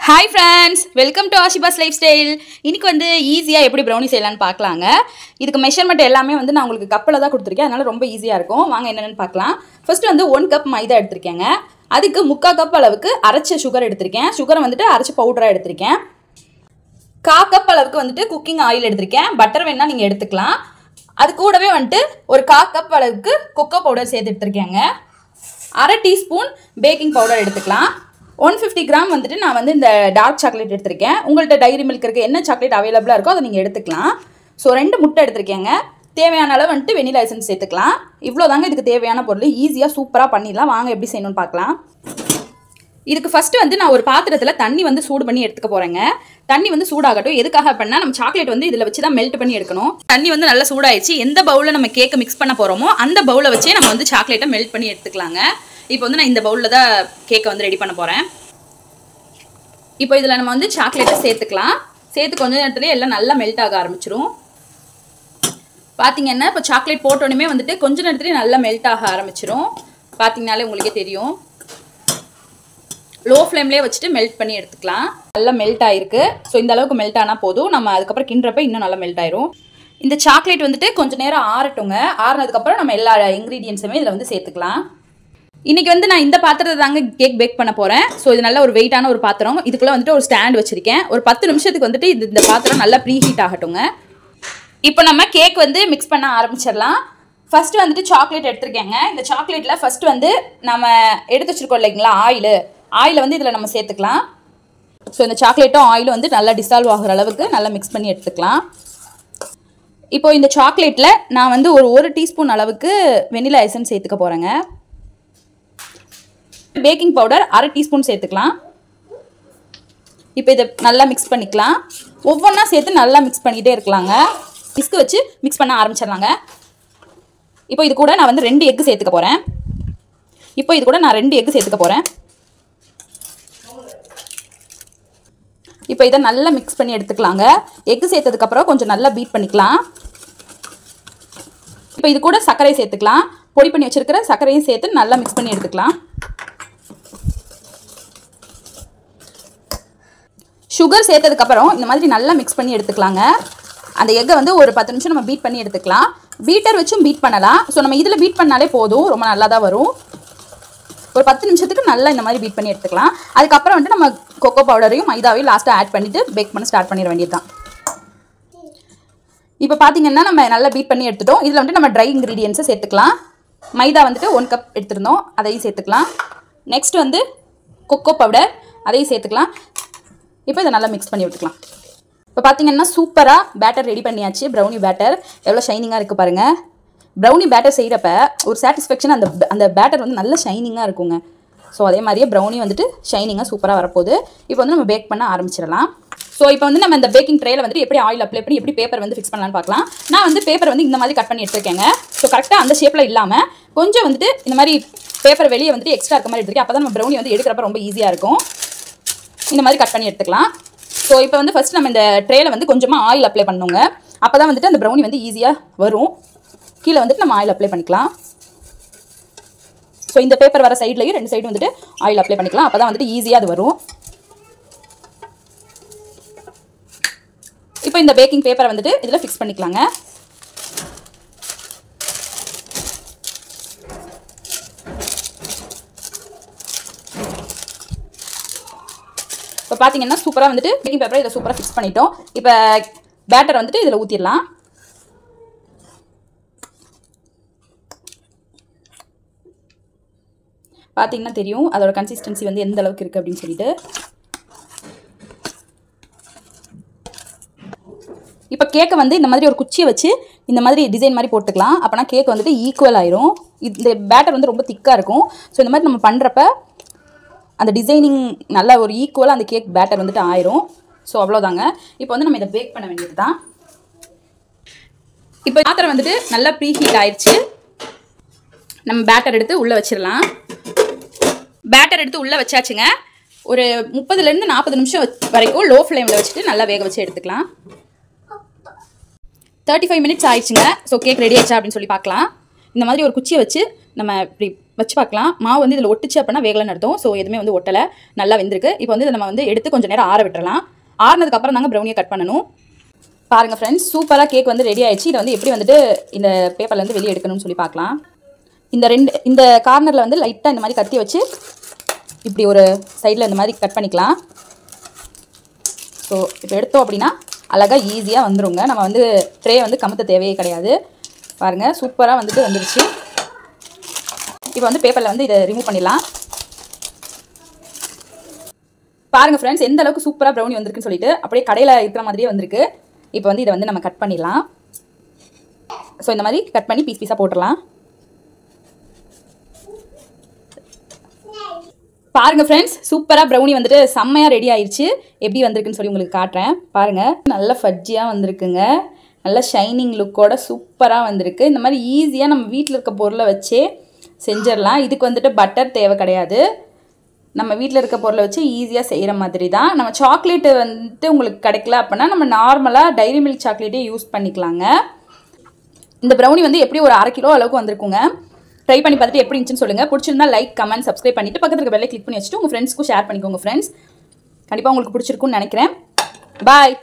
Hi friends, welcome to Ashiba's Lifestyle. இன்னைக்கு வந்து ஈஸியா எப்படி brownie செய்யலாம்னு பார்க்கலாங்க. இதுக்கு மெஷர்மென்ட் எல்லாமே வந்து நான் உங்களுக்கு கப்ல தான் கொடுத்திருக்கேன். அதனால ரொம்ப ஈஸியா இருக்கும். வாங்க என்னன்னு பார்க்கலாம். ஃபர்ஸ்ட் வந்து 1 கப் மைதா எடுத்துர்க்கேங்க. அதுக்கு 3/4 கப் அளவுக்கு அரைச்ச சுகர் எடுத்துர்க்கேன். சுகரை வந்துட்டு அரைச்ச பவுடரா எடுத்துர்க்கேன். 1/4 கப் அளவுக்கு வந்துட்டு குக்கிங் ஆயில் எடுத்துர்க்கேன். பட்டர் வேணா நீங்க எடுத்துக்கலாம். அது கூடவே வந்துட்டு ஒரு 1/4 கப் அளவுக்கு கொக்கோ பவுடர் சேர்த்து எடுத்துர்க்கேங்க. 1/2 டீஸ்பூன் பேக்கிங் பவுடர் எடுத்துக்கலாம். 150 கிராம் வந்துட்டு நான் வந்து இந்த டார்க் சாக்லேட் எடுத்துருக்கேன். உங்கள்கிட்ட டைரி மில்க் இருக்க என்ன சாக்லேட் அவைலபிளாக இருக்கோ அதை நீங்கள் எடுத்துக்கலாம். ஸோ 2 முட்டை எடுத்துருக்கேங்க. தேவையான அளவு வந்துட்டு வெனிலா எசன்ஸ் சேர்த்துக்கலாம். இவ்வளோ தாங்க இதுக்கு தேவையான பொருள். ஈஸியாக சூப்பராக பண்ணிடலாம். வாங்க எப்படி செய்யணும்னு பார்க்கலாம். இதுக்கு ஃபஸ்ட்டு வந்து நான் ஒரு பாத்திரத்தில் தண்ணி வந்து சூடு பண்ணி எடுத்துக்க போகிறேங்க. தண்ணி வந்து சூடாகட்டும். எதுக்காக பண்ணால் நம்ம சாக்லேட் வந்து இதில் வச்சு தான் மெல்ட் பண்ணி எடுக்கணும். தண்ணி வந்து நல்லா சூடாயிடுச்சு. எந்த பவுலில் நம்ம கேக்கை மிக்ஸ் பண்ண போகிறோமோ அந்த பவுலை வச்சே நம்ம வந்து சாக்லேட்டை மெல்ட் பண்ணி எடுத்துக்கலாங்க. இப்போ வந்து நான் இந்த பவுலில் தான் கேக்கை வந்து ரெடி பண்ண போகிறேன். இப்போ இதில் நம்ம வந்து சாக்லேட்டை சேர்த்துக்கலாம். சேர்த்து கொஞ்ச நேரத்துலேயே எல்லாம் நல்லா மெல்ட் ஆக ஆரம்பிச்சிடும். பார்த்தீங்கன்னா இப்போ சாக்லேட் போட்டோன்னே வந்துட்டு கொஞ்ச நேரத்துலேயே நல்லா மெல்ட் ஆக ஆரம்பிச்சிடும். பார்த்தீங்கனாலே உங்களுக்கே தெரியும். லோ ஃப்ளேம்லேயே வச்சுட்டு மெல்ட் பண்ணி எடுத்துக்கலாம். நல்லா மெல்ட் ஆகிருக்கு. ஸோ இந்த அளவுக்கு மெல்ட் ஆனால் போதும். நம்ம அதுக்கப்புறம் கிண்டுறப்ப இன்னும் நல்லா மெல்ட் ஆயிரும். இந்த சாக்லேட் வந்துட்டு கொஞ்சம் நேரம் ஆறட்டுங்க. ஆறுனதுக்கப்புறம் நம்ம எல்லா இன்க்ரீடியன்ஸுமே இதில் வந்து சேர்த்துக்கலாம். இன்றைக்கி வந்து நான் இந்த பாத்திரத்தை தாங்க கேக் பேக் பண்ண போகிறேன். ஸோ இது நல்ல ஒரு வெயிட்டான ஒரு பாத்திரம். இதுக்குள்ளே வந்துட்டு ஒரு ஸ்டாண்ட் வச்சுருக்கேன். ஒரு 10 நிமிஷத்துக்கு வந்துட்டு இந்த பாத்திரம் நல்லா ப்ரீ ஹீட் ஆகட்டுங்க. இப்போ நம்ம கேக் வந்து மிக்ஸ் பண்ண ஆரம்பிச்சிடலாம். ஃபஸ்ட்டு வந்துட்டு சாக்லேட் எடுத்துருக்கேங்க. இந்த சாக்லேட்டில் ஃபஸ்ட்டு வந்து நம்ம எடுத்து வச்சுருக்கோம் இல்லைங்களா ஆயிலை வந்து இதில் நம்ம சேர்த்துக்கலாம். ஸோ இந்த சாக்லேட்டும் ஆயிலும் வந்து நல்லா டிசால்வ் ஆகிற அளவுக்கு நல்லா மிக்ஸ் பண்ணி எடுத்துக்கலாம். இப்போ இந்த சாக்லேட்டில் நான் வந்து ஒரு டீஸ்பூன் அளவுக்கு வெனிலா எசன்ஸ் சேர்த்துக்க போகிறேங்க. பேக்கிங் பவுடர் 1/2 டீஸ்பூன் சேர்த்துக்கலாம். இப்போ இதை நல்லா மிக்ஸ் பண்ணிக்கலாம். ஒவ்வொன்றா சேர்த்து நல்லா மிக்ஸ் பண்ணிக்கிட்டே இருக்கலாங்க. விஸ்க் வச்சு மிக்ஸ் பண்ண ஆரம்பிச்சிடலாங்க. இப்போ இது கூட நான் வந்து 2 எக்கு சேர்த்துக்க போகிறேன். இப்போ இது கூட நான் 2 எக்கு சேர்த்துக்க போகிறேன். இப்போ இதை நல்லா மிக்ஸ் பண்ணி எடுத்துக்கலாங்க. எக்கு சேர்த்ததுக்கப்புறம் கொஞ்சம் நல்லா பீட் பண்ணிக்கலாம். இப்போ இது கூட சர்க்கரை சேர்த்துக்கலாம். பொடி பண்ணி வச்சுருக்கிற சர்க்கரையும் சேர்த்து நல்லா மிக்ஸ் பண்ணி எடுத்துக்கலாம். சுகர் சேர்த்ததுக்கப்புறம் இந்த மாதிரி நல்லா மிக்ஸ் பண்ணி எடுத்துக்கலாங்க. அந்த எக்கை வந்து ஒரு 10 நிமிஷம் நம்ம பீட் பண்ணி எடுத்துக்கலாம். பீட்டர் வச்சும் பீட் பண்ணலாம். ஸோ நம்ம இதில் பீட் பண்ணாலே போதும். ரொம்ப நல்லா தான் வரும். ஒரு 10 நிமிஷத்துக்கு நல்லா இந்த மாதிரி பீட் பண்ணி எடுத்துக்கலாம். அதுக்கப்புறம் வந்துட்டு நம்ம கொக்கோ பவுடரையும் மைதாவையும் லாஸ்ட்டாக ஆட் பண்ணிவிட்டு பேக் பண்ண ஸ்டார்ட் பண்ணிட வேண்டியது தான். இப்போ பார்த்தீங்கன்னா நம்ம நல்லா பீட் பண்ணி எடுத்துட்டோம். இதில் வந்துட்டு நம்ம ட்ரை இன்க்ரீடியன்ஸை சேர்த்துக்கலாம். மைதா வந்துட்டு 1 கப் எடுத்துருந்தோம். அதையும் சேர்த்துக்கலாம். நெக்ஸ்ட் வந்து கொக்கோ பவுடர் அதையும் சேர்த்துக்கலாம். இப்போ இதை நல்லா மிக்ஸ் பண்ணி விட்டுக்கலாம். இப்போ பார்த்தீங்கன்னா சூப்பராக பேட்டர் ரெடி பண்ணியாச்சு. ப்ரௌனி பேட்டர் எவ்வளோ ஷைனிங்காக இருக்குது பாருங்கள். ப்ரௌனி பேட்டர் செய்கிறப்ப ஒரு சாட்டிஸ்ஃபேக்ஷன் அந்த பேட்டர் வந்து நல்ல ஷைனிங்காக இருக்குங்க. ஸோ அதே மாதிரியே ப்ரௌனி வந்துட்டு ஷைனிங்காக சூப்பராக வரப்போகுது. இப்போ வந்து நம்ம பேக் பண்ண ஆரம்பிச்சிடலாம். ஸோ இப்போ வந்து நம்ம இந்த பேக்கிங் ட்ரேயில் வந்துட்டு எப்படி ஆயில் அப்ளை பண்ணி எப்படி பேப்பர் வந்து ஃபிக்ஸ் பண்ணலான்னு பார்க்கலாம். நான் வந்து பேப்பர் வந்து இந்த மாதிரி கட் பண்ணி எடுத்துருக்கேங்க. ஸோ கரெக்டாக அந்த ஷேப்பில் இல்லாமல் கொஞ்சம் வந்துட்டு இந்த மாதிரி பேப்பர் வெளியே வந்துட்டு எக்ஸ்ட்ரா இருக்க மாதிரி எடுத்துருக்கேன். அப்போ தான் நம்ம ப்ரௌனி வந்து எடுக்கிறப்ப ரொம்ப ஈஸியாக இருக்கும். இந்த மாதிரி கட் பண்ணி எடுத்துக்கலாம். ஸோ இப்போ வந்து ஃபஸ்ட் நம்ம இந்த ட்ரேயில் வந்து கொஞ்சமாக ஆயில் அப்ளை பண்ணுங்க. அப்போ தான் வந்துட்டு அந்த ப்ரௌனி வந்து ஈஸியாக வரும். கீழே வந்துட்டு நம்ம ஆயில் அப்ளை பண்ணிக்கலாம். ஸோ இந்த பேப்பர் வர சைட்லையும் 2 சைடும் வந்துட்டு ஆயில் அப்ளை பண்ணிக்கலாம். அப்போ தான் வந்துட்டு ஈஸியாக அது வரும். இப்போ இந்த பேக்கிங் பேப்பரை வந்துட்டு இதில் ஃபிக்ஸ் பண்ணிக்கலாங்க. இப்போ பார்த்தீங்கன்னா சூப்பராக வந்துட்டு பேக்கிங் பேப்பரை இதில் சூப்பராக ஃபிக்ஸ் பண்ணிட்டோம். இப்போ பேட்டர் வந்துட்டு இதில் ஊற்றிடலாம். பார்த்தீங்கன்னா தெரியும் அதோட கன்சிஸ்டன்சி வந்து எந்த அளவுக்கு இருக்குது அப்படின்னு சொல்லிட்டு. இப்போ கேக்கை வந்து இந்த மாதிரி ஒரு குச்சியை வச்சு இந்த மாதிரி டிசைன் மாதிரி போட்டுக்கலாம். அப்போனா கேக் வந்துட்டு ஈக்குவல் ஆயிரும். இந்த பேட்டர் வந்து ரொம்ப திக்காக இருக்கும். ஸோ இந்த மாதிரி நம்ம பண்ணுறப்ப அந்த டிசைனிங் நல்லா ஒரு ஈக்குவலாக அந்த கேக் பேட்டர் வந்துட்டு ஆயிரும். ஸோ அவ்வளோதாங்க. இப்போ வந்து நம்ம இதை பேக் பண்ண வேண்டியது தான். இப்போ பாத்திரம் வந்துட்டு நல்லா ப்ரீ ஹீட் ஆயிடுச்சு. நம்ம பேட்டர் எடுத்து உள்ளே வச்சிடலாம். பேட்டர் எடுத்து உள்ளே வச்சாச்சுங்க. ஒரு 30லேருந்து 40 நிமிஷம் வரைக்கும் லோ ஃப்ளேமில் வச்சுட்டு நல்லா வேக வச்சு எடுத்துக்கலாம். 35 மினிட்ஸ் ஆயிடுச்சுங்க. ஸோ கேக் ரெடி ஆயிடுச்சா அப்படின்னு சொல்லி பார்க்கலாம். இந்த மாதிரி ஒரு குச்சியை வச்சு நம்ம இப்படி வச்சு பார்க்கலாம். மாவு வந்து இதில் ஒட்டிச்சு அப்படின்னா வேகலைன்னு அர்த்தம். ஸோ எதுவுமே வந்து ஒட்டலை, நல்லா வெந்திருக்கு. இப்போ வந்து இதை நம்ம வந்து எடுத்து கொஞ்சம் நேரம் ஆற விட்டுறலாம். ஆறுனதுக்கப்புறம் தாங்க ப்ரௌனியை கட் பண்ணணும். பாருங்கள் ஃப்ரெண்ட்ஸ், சூப்பராக கேக் வந்து ரெடி ஆயிடுச்சு. இதை வந்து எப்படி வந்துட்டு இந்த பேப்பர்லேருந்து வெளியே எடுக்கணும்னு சொல்லி பார்க்கலாம். இந்த கார்னரில் வந்து லைட்டாக இந்த மாதிரி கத்தி வச்சு இப்படி ஒரு சைடில் இந்த மாதிரி கட் பண்ணிக்கலாம். ஸோ இப்போ எடுத்தோம் அப்படின்னா அழகாக ஈஸியாக வந்துருங்க. நம்ம வந்து ட்ரே வந்து கமுத்த தேவையே கிடையாது. பாருங்கள், சூப்பராக வந்துட்டு வந்துருச்சு. இப்போ வந்து பேப்பரில் வந்து இதை ரிமூவ் பண்ணிடலாம். பாருங்கள் ஃப்ரெண்ட்ஸ், எந்த அளவுக்கு சூப்பராக ப்ரௌனி வந்திருக்குன்னு சொல்லிட்டு அப்படியே கடையில் இருக்கிற மாதிரியே வந்திருக்கு. இப்போ வந்து இதை வந்து நம்ம கட் பண்ணிடலாம். ஸோ இந்த மாதிரி கட் பண்ணி பீஸ் பீஸாக போட்டுடலாம். பாருங்கள் ஃப்ரெண்ட்ஸ், சூப்பராக ப்ரௌனி வந்துட்டு செம்மையாக ரெடி ஆயிடுச்சு. எப்படி வந்திருக்குன்னு சொல்லி உங்களுக்கு காட்டுறேன். பாருங்கள், நல்ல ஃபட்ஜியாக வந்திருக்குங்க. நல்ல ஷைனிங் லுக்கோட சூப்பராக வந்திருக்கு. இந்த மாதிரி ஈஸியாக நம்ம வீட்டில் இருக்க பொருளை வச்சே செஞ்சிடலாம். இதுக்கு வந்துட்டு பட்டர் தேவை கிடையாது. நம்ம வீட்டில் இருக்க பொருளை வச்சு ஈஸியாக செய்கிற மாதிரி தான். நம்ம சாக்லேட்டு வந்துட்டு உங்களுக்கு கிடைக்கல அப்படின்னா நம்ம நார்மலாக டைரி மில்க் சாக்லேட்டே யூஸ் பண்ணிக்கலாங்க. இந்த ப்ரௌனி வந்து எப்படி ஒரு 1/2 கிலோ அளவுக்கு வந்திருக்குங்க. ட்ரை பண்ணி பார்த்துட்டு எப்படி இருந்துச்சுன்னு சொல்லுங்கள். பிடிச்சிருந்தா லைக், கமெண்ட், சப்ஸ்கிரைப் பண்ணிவிட்டு பக்கத்தில் இருக்க பெல்லை கிளிக் பண்ணி வச்சுட்டு உங்கள் ஃப்ரெண்ட்ஸ்க்கும் ஷேர் பண்ணிக்கோங்க. ஃப்ரெண்ட்ஸ், கண்டிப்பாக உங்களுக்கு பிடிச்சிருக்குன்னு நினைக்கிறேன். பாய்.